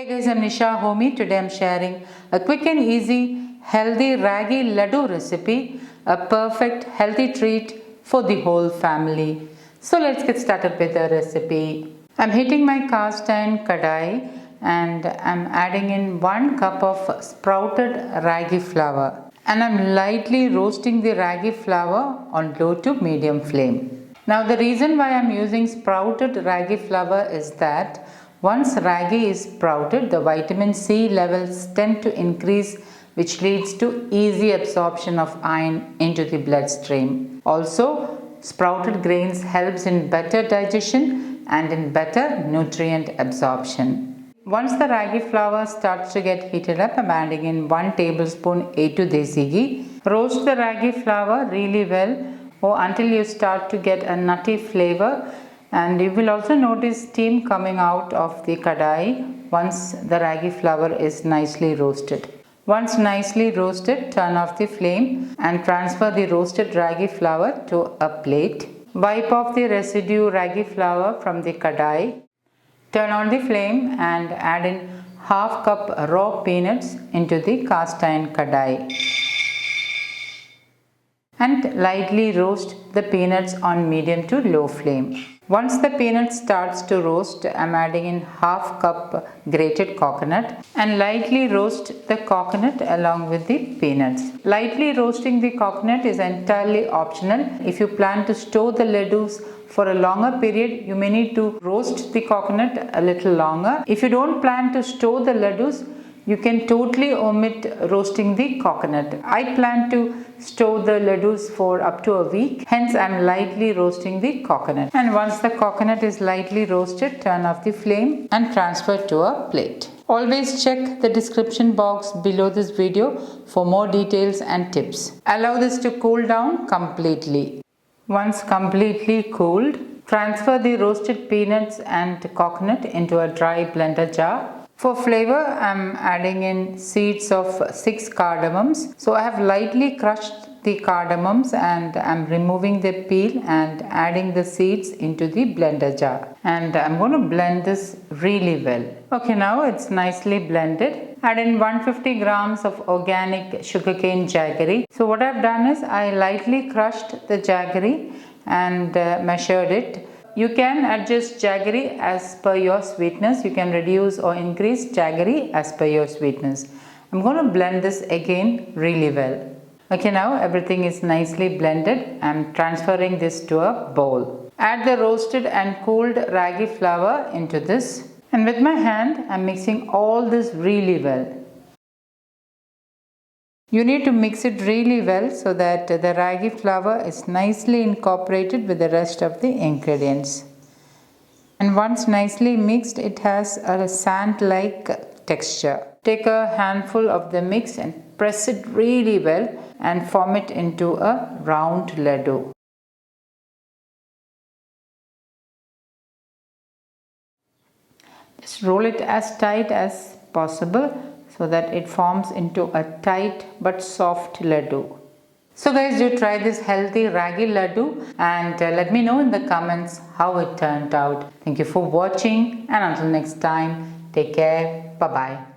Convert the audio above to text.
Hey guys, I'm Nisha Homi. Today I'm sharing a quick and easy healthy Ragi Ladoo recipe, a perfect healthy treat for the whole family. So let's get started with the recipe. I'm heating my cast iron kadai and I'm adding in 1 cup of sprouted ragi flour, and I'm lightly roasting the ragi flour on low to medium flame. Now the reason why I'm using sprouted ragi flour is that once ragi is sprouted, the vitamin C levels tend to increase, which leads to easy absorption of iron into the bloodstream. Also, sprouted grains helps in better digestion and in better nutrient absorption. Once the ragi flour starts to get heated up, I'm adding in 1 tablespoon A2 desi ghee. Roast the ragi flour really well or until you start to get a nutty flavor, and you will also notice steam coming out of the kadai once the ragi flour is nicely roasted. Once nicely roasted, turn off the flame and transfer the roasted ragi flour to a plate. Wipe off the residue ragi flour from the kadai. Turn on the flame and add in half cup raw peanuts into the cast iron kadai. And lightly roast the peanuts on medium to low flame. Once the peanut starts to roast, I am adding in half cup grated coconut and lightly roast the coconut along with the peanuts. Lightly roasting the coconut is entirely optional. If you plan to store the laddus for a longer period, you may need to roast the coconut a little longer. If you don't plan to store the laddus, you can totally omit roasting the coconut. I plan to store the laddus for up to a week, hence I am lightly roasting the coconut. And once the coconut is lightly roasted, turn off the flame and transfer to a plate. Always check the description box below this video for more details and tips. Allow this to cool down completely. Once completely cooled, transfer the roasted peanuts and coconut into a dry blender jar. For flavor, I am adding in seeds of 6 cardamoms. So I have lightly crushed the cardamoms and I am removing the peel and adding the seeds into the blender jar. And I am going to blend this really well. Okay, now it's nicely blended. Add in 150 grams of organic sugarcane jaggery. So what I've done is I lightly crushed the jaggery and measured it. You can adjust jaggery as per your sweetness. You can reduce or increase jaggery as per your sweetness. I'm going to blend this again really well. Okay, now everything is nicely blended. I'm transferring this to a bowl. Add the roasted and cooled ragi flour into this. And with my hand, I'm mixing all this really well. You need to mix it really well so that the ragi flour is nicely incorporated with the rest of the ingredients. And once nicely mixed, it has a sand-like texture. Take a handful of the mix and press it really well and form it into a round ladoo. Just roll it as tight as possible so that it forms into a tight but soft ladoo. So guys, do try this healthy ragi ladoo and let me know in the comments how it turned out. Thank you for watching, and until next time, take care. Bye bye.